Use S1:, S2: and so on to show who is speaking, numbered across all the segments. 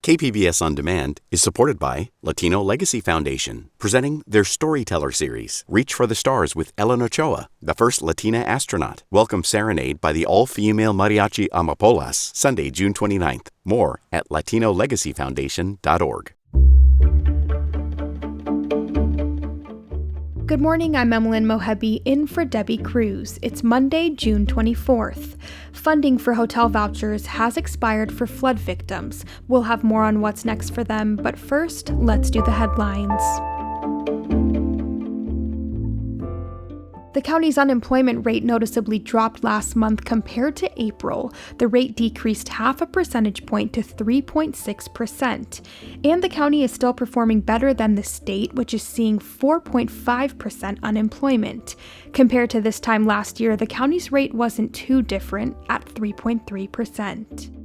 S1: KPBS On Demand is supported by Latino Legacy Foundation, presenting their Storyteller series, Reach for the Stars with Ellen Ochoa, the first Latina astronaut. Welcome Serenade by the all-female mariachi Amapolas, Sunday, June 29th. More at latinolegacyfoundation.org.
S2: Good morning, I'm Emmeline Mohebi in for Debbie Cruz. It's Monday, June 24th. Funding for hotel vouchers has expired for flood victims. We'll have more on what's next for them, but first, let's do the headlines. The county's unemployment rate noticeably dropped last month compared to April. The rate decreased 0.5 percentage point to 3.6%. And the county is still performing better than the state, which is seeing 4.5% unemployment. Compared to this time last year, the county's rate wasn't too different at 3.3%.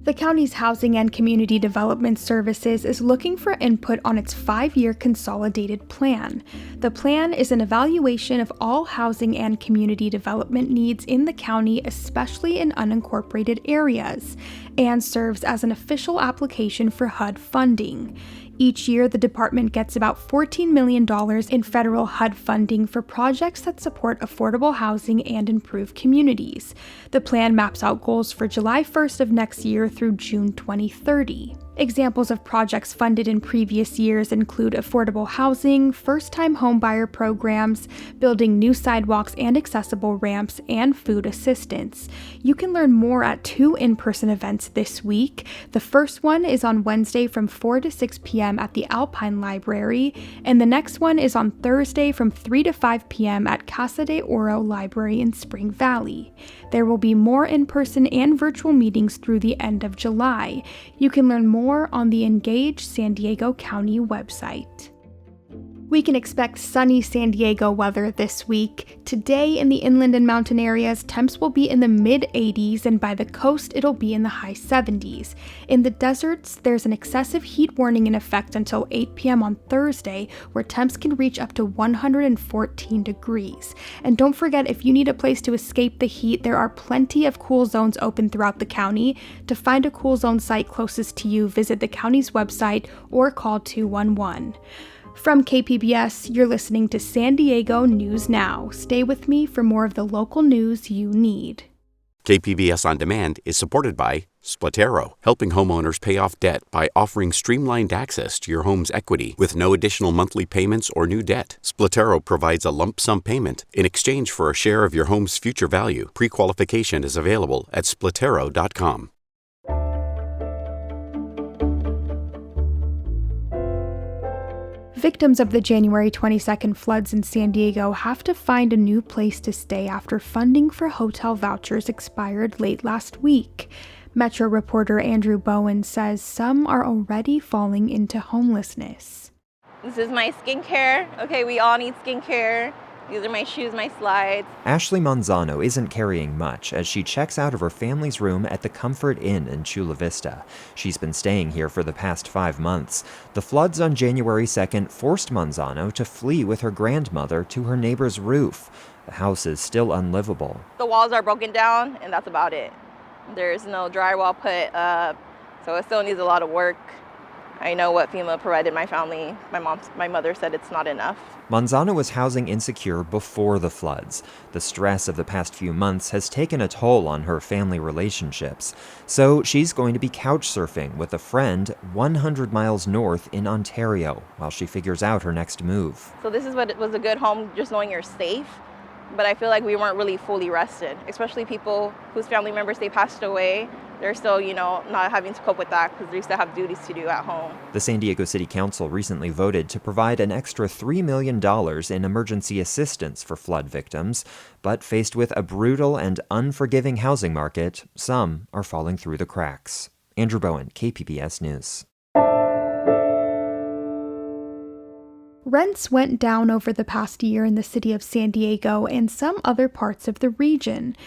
S2: The county's Housing and Community Development Services is looking for input on its 5-year consolidated plan. The plan is an evaluation of all housing and community development needs in the county, especially in unincorporated areas, and serves as an official application for HUD funding. Each year, the department gets about $14 million in federal HUD funding for projects that support affordable housing and improve communities. The plan maps out goals for July 1st of next year through June 2030. Examples of projects funded in previous years include affordable housing, first-time homebuyer programs, building new sidewalks and accessible ramps, and food assistance. You can learn more at 2 in-person events this week. The first one is on Wednesday from 4 to 6 p.m. at the Alpine Library, and the next one is on Thursday from 3 to 5 p.m. at Casa de Oro Library in Spring Valley. There will be more in-person and virtual meetings through the end of July. You can learn more on the Engage San Diego County website. We can expect sunny San Diego weather this week. Today in the inland and mountain areas, temps will be in the mid-80s, and by the coast, it'll be in the high 70s. In the deserts, there's an excessive heat warning in effect until 8 p.m. on Thursday, where temps can reach up to 114 degrees. And don't forget, if you need a place to escape the heat, there are plenty of cool zones open throughout the county. To find a cool zone site closest to you, visit the county's website or call 211. From KPBS, you're listening to San Diego News Now. Stay with me for more of the local news you need.
S1: KPBS On Demand is supported by Splatero, helping homeowners pay off debt by offering streamlined access to your home's equity with no additional monthly payments or new debt. Splatero provides a lump sum payment in exchange for a share of your home's future value. Pre-qualification is available at splatero.com.
S2: Victims of the January 22nd floods in San Diego have to find a new place to stay after funding for hotel vouchers expired late last week. Metro reporter Andrew Bowen says some are already falling into homelessness.
S3: This is my skincare. Okay, we all need skincare. These are my shoes, my slides.
S4: Ashley Manzano isn't carrying much as she checks out of her family's room at the Comfort Inn in Chula Vista. She's been staying here for the past 5 months. The floods on January 2nd forced Manzano to flee with her grandmother to her neighbor's roof. The house is still unlivable.
S3: The walls are broken down, and that's about it. There's no drywall put up, so it still needs a lot of work. I know what FEMA provided my family. My mother said it's not enough.
S4: Manzano was housing insecure before the floods. The stress of the past few months has taken a toll on her family relationships. So she's going to be couch surfing with a friend 100 miles north in Ontario while she figures out her next move.
S3: So this is what it was, a good home, just knowing you're safe. But I feel like we weren't really fully rested, especially people whose family members, they passed away. They're still, not having to cope with that because they still have duties to do at home.
S4: The San Diego City Council recently voted to provide an extra $3 million in emergency assistance for flood victims. But faced with a brutal and unforgiving housing market, some are falling through the cracks. Andrew Bowen, KPBS News.
S2: Rents went down over the past year in the city of San Diego and some other parts of the region.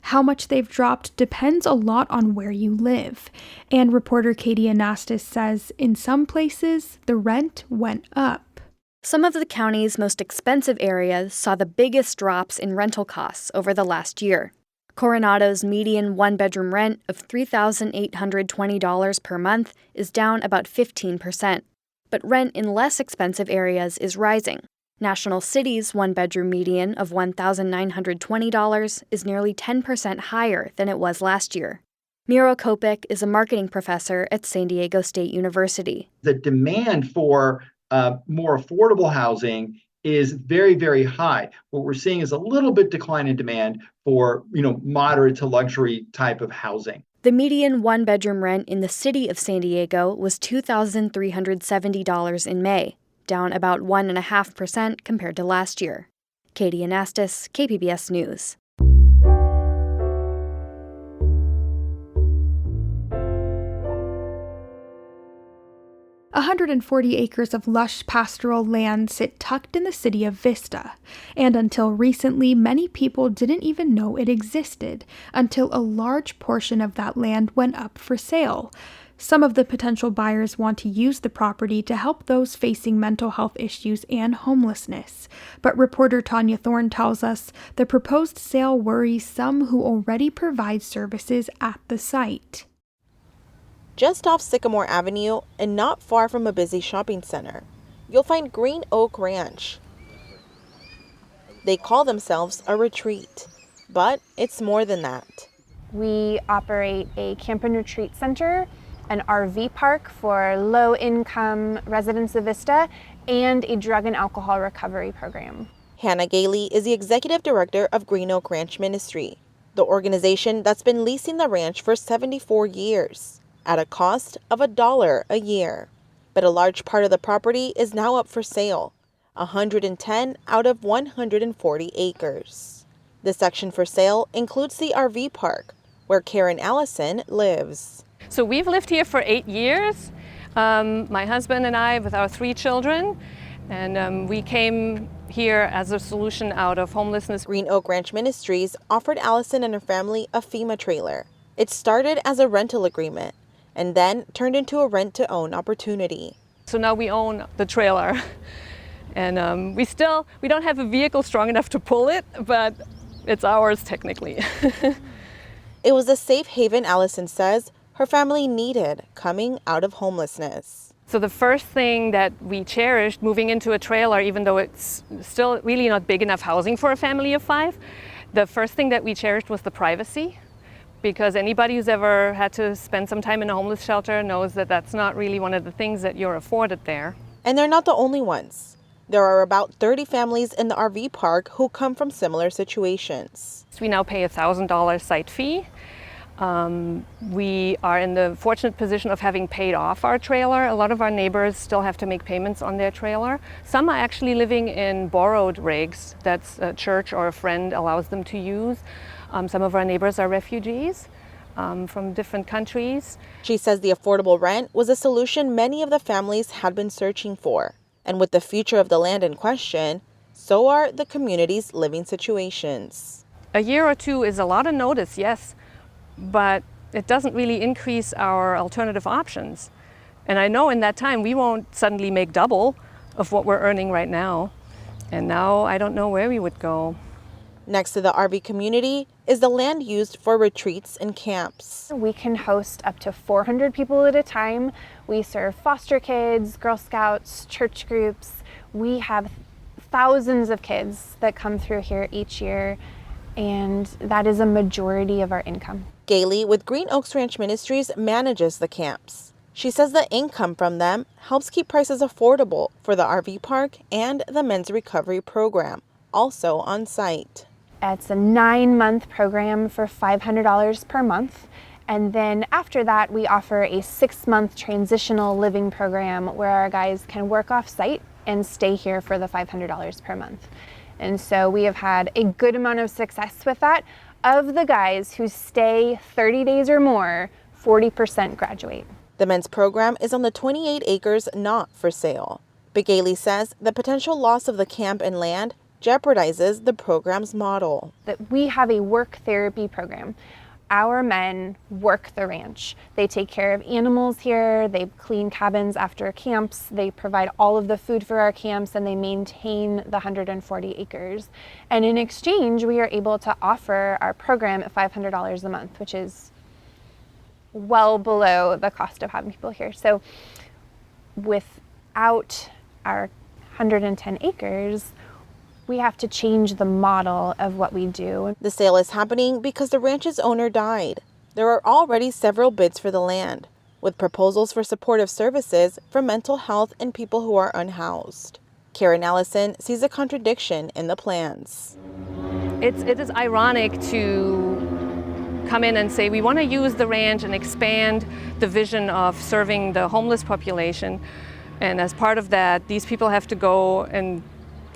S2: How much they've dropped depends a lot on where you live. And reporter Katie Anastas says in some places, the rent went up.
S5: Some of the county's most expensive areas saw the biggest drops in rental costs over the last year. Coronado's median one-bedroom rent of $3,820 per month is down about 15%, but rent in less expensive areas is rising. National City's one-bedroom median of $1,920 is nearly 10% higher than it was last year. Miro Kopik is a marketing professor at San Diego State University.
S6: The demand for more affordable housing is very, very high. What we're seeing is a little bit decline in demand for, moderate to luxury type of housing.
S5: The median one-bedroom rent in the city of San Diego was $2,370 in May, down about 1.5% compared to last year. Katie Anastas, KPBS News.
S2: A 140 acres of lush pastoral land sit tucked in the city of Vista, and until recently, many people didn't even know it existed until a large portion of that land went up for sale. Some of the potential buyers want to use the property to help those facing mental health issues and homelessness. But reporter Tanya Thorne tells us the proposed sale worries some who already provide services at the site.
S7: Just off Sycamore Avenue and not far from a busy shopping center, you'll find Green Oak Ranch. They call themselves a retreat, but it's more than that.
S8: We operate a camp and retreat center, an RV park for low-income residents of Vista, and a drug and alcohol recovery program.
S7: Hannah Gailey is the executive director of Green Oak Ranch Ministry, the organization that's been leasing the ranch for 74 years. At a cost of $1 a year. But a large part of the property is now up for sale, 110 out of 140 acres. The section for sale includes the RV park, where Karen Allison lives.
S9: So we've lived here for 8 years, my husband and I with our 3 children, and we came here as a solution out of homelessness.
S7: Green Oak Ranch Ministries offered Allison and her family a FEMA trailer. It started as a rental agreement and then turned into a rent-to-own opportunity.
S9: So now we own the trailer, and we don't have a vehicle strong enough to pull it, but it's ours technically.
S7: It was a safe haven, Allison says, her family needed coming out of homelessness.
S9: So the first thing that we cherished moving into a trailer, even though it's still really not big enough housing for a family of 5, the first thing that we cherished was the privacy. Because anybody who's ever had to spend some time in a homeless shelter knows that that's not really one of the things that you're afforded there.
S7: And they're not the only ones. There are about 30 families in the RV park who come from similar situations.
S9: We now pay a $1,000 site fee. We are in the fortunate position of having paid off our trailer. A lot of our neighbors still have to make payments on their trailer. Some are actually living in borrowed rigs that a church or a friend allows them to use. Some of our neighbors are refugees from different countries.
S7: She says the affordable rent was a solution many of the families had been searching for. And with the future of the land in question, so are the community's living situations.
S9: A year or 2 is a lot of notice, yes, but it doesn't really increase our alternative options. And I know in that time we won't suddenly make double of what we're earning right now. And now I don't know where we would go.
S7: Next to the RV community is the land used for retreats and camps.
S8: We can host up to 400 people at a time. We serve foster kids, Girl Scouts, church groups. We have thousands of kids that come through here each year, and that is a majority of our income.
S7: Gailey with Green Oaks Ranch Ministries manages the camps. She says the income from them helps keep prices affordable for the RV park and the men's recovery program, also on site.
S8: It's a 9-month program for $500 per month. And then after that, we offer a 6-month transitional living program where our guys can work off site and stay here for the $500 per month. And so we have had a good amount of success with that. Of the guys who stay 30 days or more, 40% graduate.
S7: The men's program is on the 28 acres not for sale. But Gailey says the potential loss of the camp and land jeopardizes the program's model.
S8: That we have a work therapy program. our men work the ranch. They take care of animals here, they clean cabins after camps, they provide all of the food for our camps, and they maintain the 140 acres. And in exchange, we are able to offer our program at $500 a month, which is well below the cost of having people here. So without our 110 acres, we have to change the model of what we do.
S7: The sale is happening because the ranch's owner died. There are already several bids for the land, with proposals for supportive services for mental health and people who are unhoused. Karen Allison sees a contradiction in the plans.
S9: It is ironic to come in and say we want to use the ranch and expand the vision of serving the homeless population. And as part of that, these people have to go and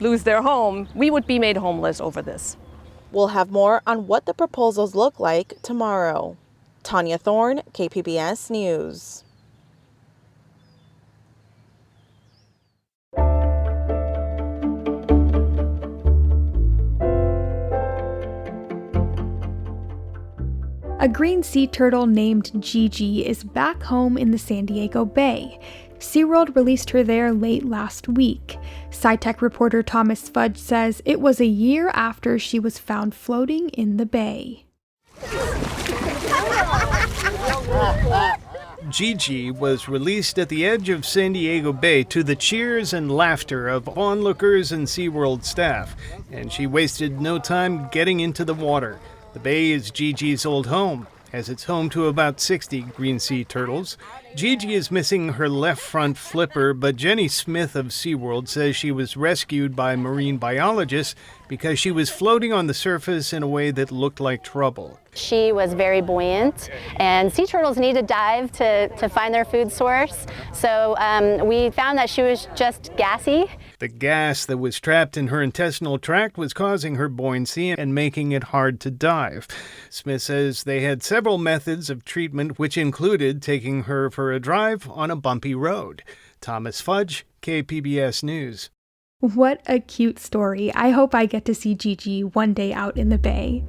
S9: lose their home. We would be made homeless over this.
S7: We'll have more on what the proposals look like tomorrow. Tanya Thorne, KPBS News.
S2: A green sea turtle named Gigi is back home in the San Diego Bay. SeaWorld released her there late last week. SciTech reporter Thomas Fudge says it was a year after she was found floating in the bay.
S10: Gigi was released at the edge of San Diego Bay to the cheers and laughter of onlookers and SeaWorld staff, and she wasted no time getting into the water. The bay is Gigi's old home, as it's home to about 60 green sea turtles. Gigi is missing her left front flipper, but Jenny Smith of SeaWorld says she was rescued by marine biologists because she was floating on the surface in a way that looked like trouble.
S11: She was very buoyant, and sea turtles need to dive to find their food source. So we found that she was just gassy.
S10: The gas that was trapped in her intestinal tract was causing her buoyancy and making it hard to dive. Smith says they had several methods of treatment, which included taking her for a drive on a bumpy road. Thomas Fudge, KPBS News.
S2: What a cute story. I hope I get to see Gigi one day out in the bay.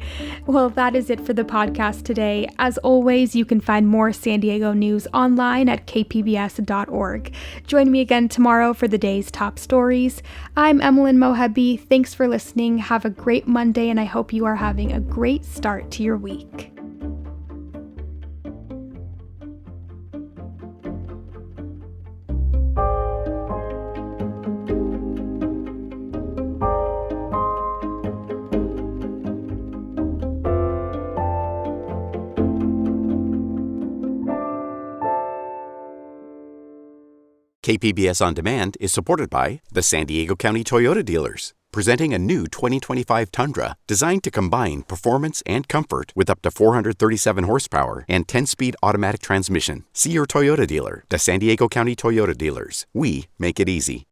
S2: Well, that is it for the podcast today. As always, you can find more San Diego news online at kpbs.org. Join me again tomorrow for the day's top stories. I'm Emmeline Mohabi. Thanks for listening. Have a great Monday, and I hope you are having a great start to your week.
S1: KPBS On Demand is supported by the San Diego County Toyota dealers, presenting a new 2025 Tundra designed to combine performance and comfort with up to 437 horsepower and 10-speed automatic transmission. See your Toyota dealer. The San Diego County Toyota dealers. We make it easy.